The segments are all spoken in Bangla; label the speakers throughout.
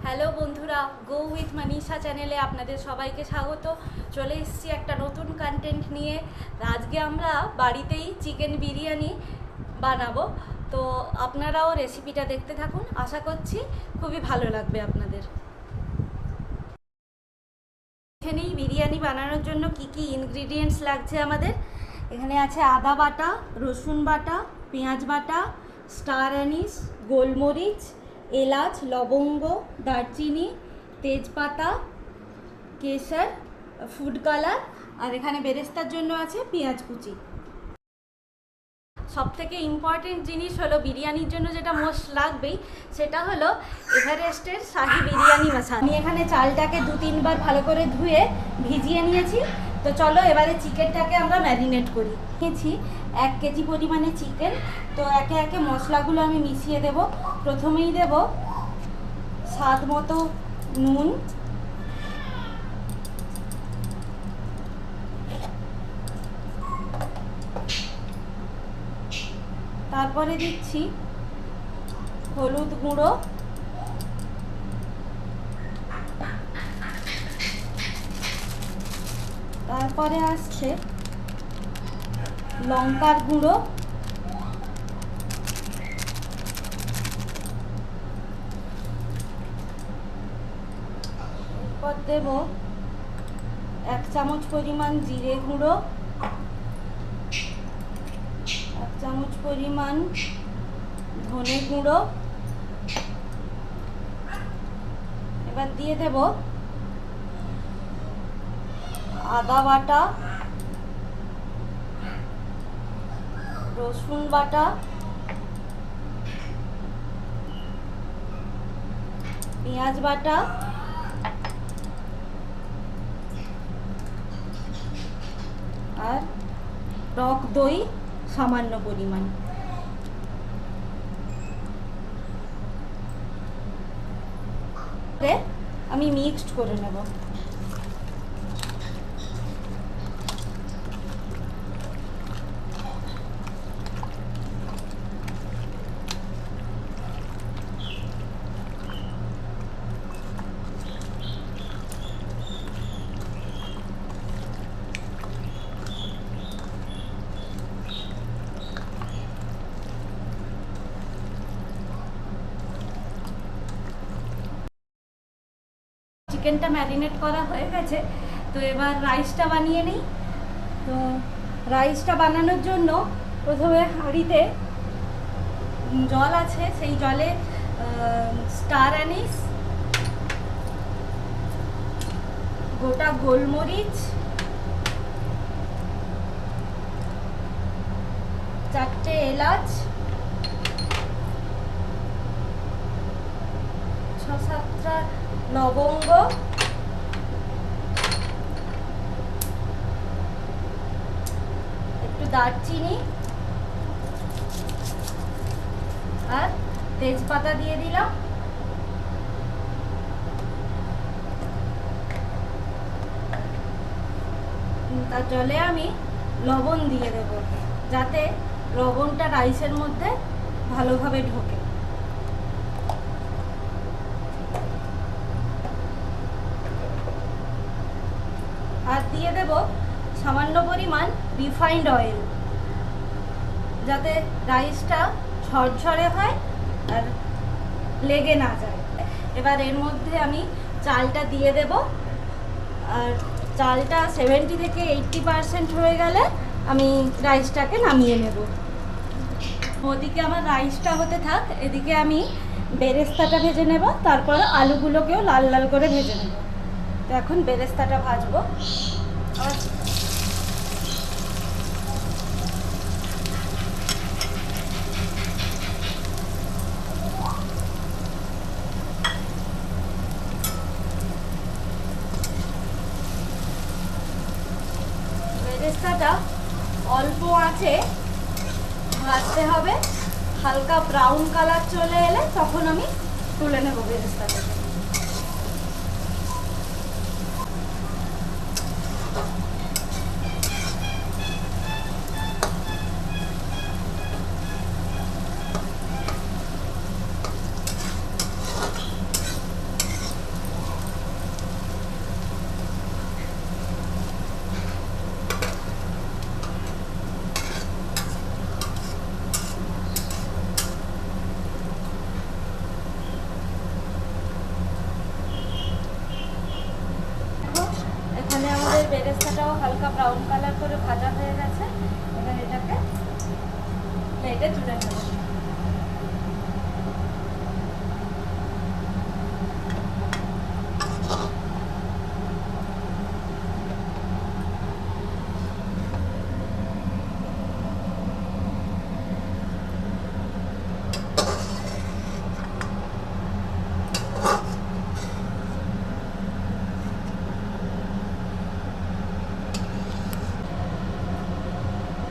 Speaker 1: হ্যালো বন্ধুরা, গো উইথ মানিশা চ্যানেলে আপনাদের সবাইকে স্বাগত। চলে এসেছি একটা নতুন কন্টেন্ট নিয়ে। আজকে আমরা বাড়িতেই চিকেন বিরিয়ানি বানাবো, তো আপনারাও রেসিপিটা দেখতে থাকুন। আশা করছি খুবই ভালো লাগবে আপনাদের। এখানেই বিরিয়ানি বানানোর জন্য কি কি ইনগ্রিডিয়েন্টস লাগছে আমাদের। এখানে আছে আদা বাটা, রসুন বাটা, পেঁয়াজ বাটা, স্টার অ্যানিস, গোলমরিচ, এলাচ, লবঙ্গ, দারচিনি, তেজপাতা, কেশর, ফুড কালার, আর এখানে বেরেস্তার জন্য আছে পেঁয়াজ কুচি। সবথেকে ইম্পর্টেন্ট জিনিস হলো বিরিয়ানির জন্য যেটা মোস্ট লাগবেই, সেটা হলো এভারেস্টের শাহি বিরিয়ানি মশলা। আমি এখানে চালটাকে 2-3 বার ভালো করে ধুয়ে ভিজিয়ে নিয়েছি। তো চলো এবারে চিকেনটাকে আমরা ম্যারিনেট করি। নিয়েছি 1 কেজি পরিমাণে চিকেন। তো একে একে মশলাগুলো আমি মিশিয়ে দেব। প্রথমেই দেব স্বাদ মতো নুন, তারপরে দিচ্ছি হলুদ গুঁড়ো, তারপরে আসছে লঙ্কার গুঁড়ো, এরপর দেব 1 চামচ পরিমাণ জিরে গুঁড়ো, 1 চামচ পরিমাণ ধনে গুঁড়ো। এবার দিয়ে দেব আদা বাটা, রসুন বাটা, পেঁয়াজ বাটা, আর টক দই সামান্য পরিমাণ। আমি মিক্সড করে নেব। চিকেনটা ম্যারিনেট করা হয়ে গেছে। তো এবার রাইসটা বানিয়ে নিই। তো রাইসটা বানানোর জন্য প্রথমে হাঁড়িতে জল আছে, সেই জলে স্টার অ্যানিস, গোটা গোলমরিচ, 4টে এলাচ, 6-7টা লবঙ্গ, একটু দারচিনি আর তেজপাতা দিয়ে দিলাম। তার জলে আমি লবণ দিয়ে দেব, যাতে লবণটা রাইসের মধ্যে ভালোভাবে ঢোকে। আর দিয়ে দেব সামান্য পরিমাণ রিফাইন্ড অয়েল, যাতে রাইসটা ঝরঝরে হয় আর লেগে না যায়। এবার এর মধ্যে আমি চালটা দিয়ে দেব, আর চালটা 70 থেকে 80% হয়ে গেলে আমি রাইসটাকে নামিয়ে নেব। ওদিকে আমার রাইসটা হতে থাক, এদিকে আমি বেরেস্তাটা ভেজে নেব, তারপর আলুগুলোকেও লাল লাল করে ভেজে নেব। তো এখন বেরেস্তাটা ভাজবো। বেরেস্তাটা অল্প আঁচে ভাজতে হবে। হালকা ব্রাউন কালার চলে এলে তখন আমি তুলে নেব বেরেস্তাটাকে। হালকা ব্রাউন কালার করে ভাজা হয়ে গেছে। এবার এটাকে প্লেটে তুলে নেব।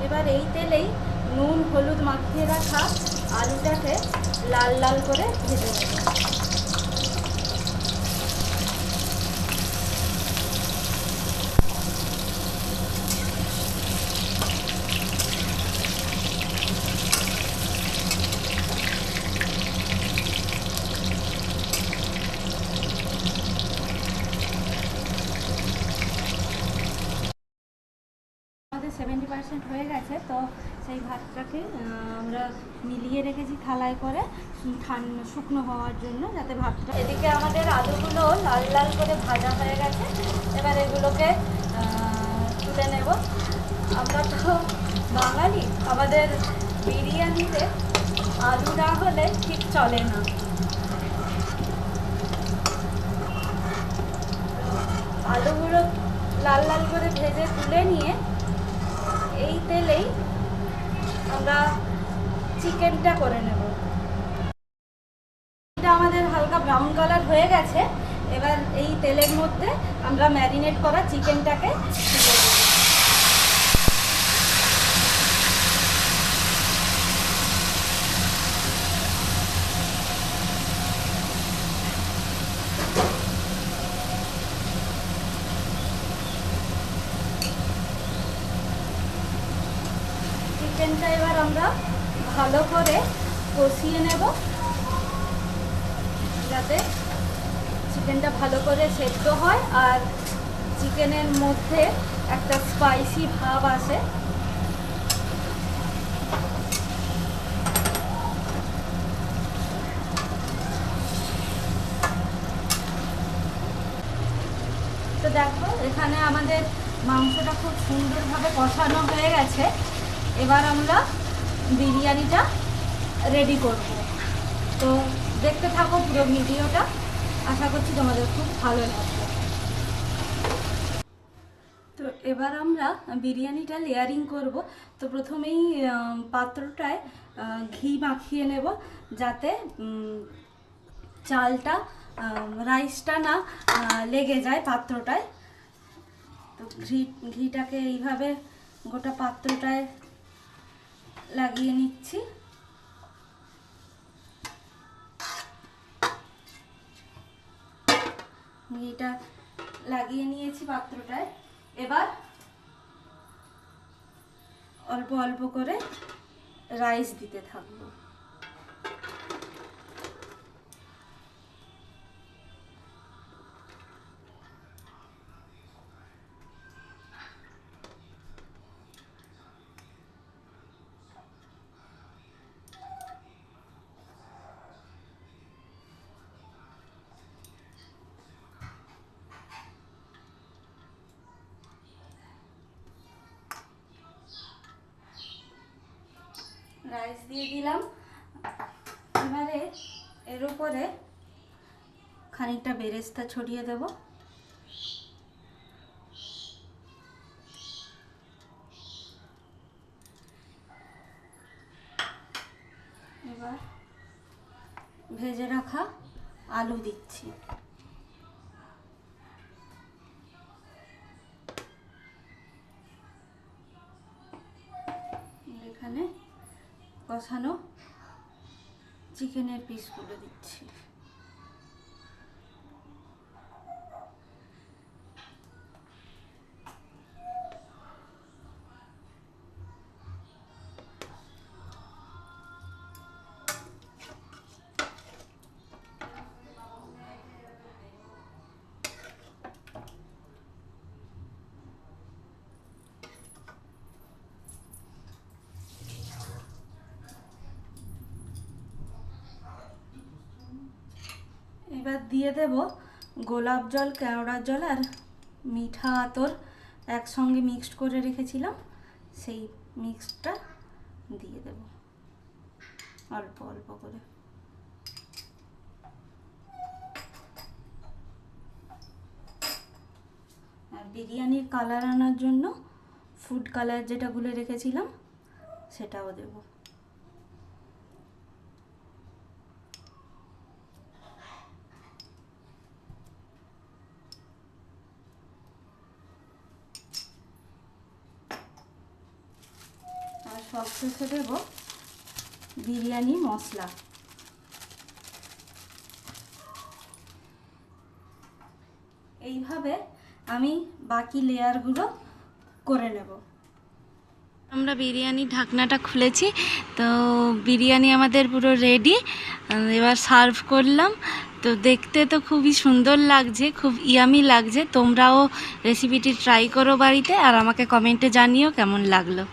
Speaker 1: এবার এই তেলেই নুন হলুদ মাখিয়ে রাখা আলুটাকে লাল লাল করে ভেজে নেব। আমাদের 70% হয়ে গেছে, তো সেই ভাতটাকে আমরা মিলিয়ে রেখেছি থালায় করে শুকনো হওয়ার জন্য, যাতে ভাতটা। এদিকে আমাদের আলুগুলো লাল লাল করে ভাজা হয়ে গেছে। এবার এগুলোকে তুলে নেব। আমরা তো বাঙালি, আমাদের বিরিয়ানিতে আলু না হলে ঠিক চলে না। আলুগুলো লাল লাল করে ভেজে তুলে নিয়ে এই তেলেই আমরা চিকেনটা করে নেব। এটা আমাদের হালকা ব্রাউন কালার হয়ে গেছে। এবার এই তেলের মধ্যে আমরা ম্যারিনেট করা চিকেনটাকে তুলে দেব। চিকেনটা এবার আমরা ভালো করে কষিয়ে নেব, যাতে চিকেনটা ভালো করে সেদ্ধ হয় আর চিকেনের মধ্যে একটা স্পাইসি ভাব আসে। তো দেখো, এখানে আমাদের মাংসটা খুব সুন্দরভাবে কষানো হয়ে গেছে। এবার আমরা বিরিয়ানিটা রেডি করব। তো দেখতে থাকো পুরো ভিডিওটা, আশা করছি তোমাদের খুব ভালো লাগবে। তো এবার আমরা বিরিয়ানিটা লেয়ারিং করব। তো প্রথমেই পাত্রটায় ঘি মাখিয়ে নেব, যাতে চালটা রাইসটা না লেগে যায় পাত্রটায়। তো ঘিটাকে এইভাবে গোটা পাত্রটায় লাগিয়ে নিচ্ছি। ঘিটা লাগিয়ে নিয়েছি পাত্রটায়। এবার অল্প অল্প করে রাইস দিতে থাকবো। রাইস দিয়ে দিলাম। এবারে এর উপরে খানিকটা বেরেস্তা ছড়িয়ে দেব। এবার ভেজে রাখা আলু দিচ্ছি। এখানে কষানো চিকেনের পিসগুলো দিচ্ছি। এবার দিয়ে দেব গোলাপ জল, কেওড়ার জল আর মিঠা আতর একসঙ্গে মিক্সড করে রেখেছিলাম, সেই মিক্সডটা দিয়ে দেব অল্প অল্প করে। আর বিরিয়ানির কালার আনার জন্য ফুড কালার যেটা গুলে রেখেছিলাম সেটাও দেব। আর সবশেষে দেব বিরিয়ানি মশলা। এইভাবে আমি বাকি লেয়ারগুলো করে নেব। আমরা বিরিয়ানির ঢাকনাটা খুলেছি, তো বিরিয়ানি আমাদের পুরো রেডি। এবার সার্ভ করলাম। তো দেখতে তো খুবই সুন্দর লাগছে, খুব ইয়ামি লাগছে। তোমরাও রেসিপিটি ট্রাই করো বাড়িতে, আর আমাকে কমেন্টে জানিও কেমন লাগলো।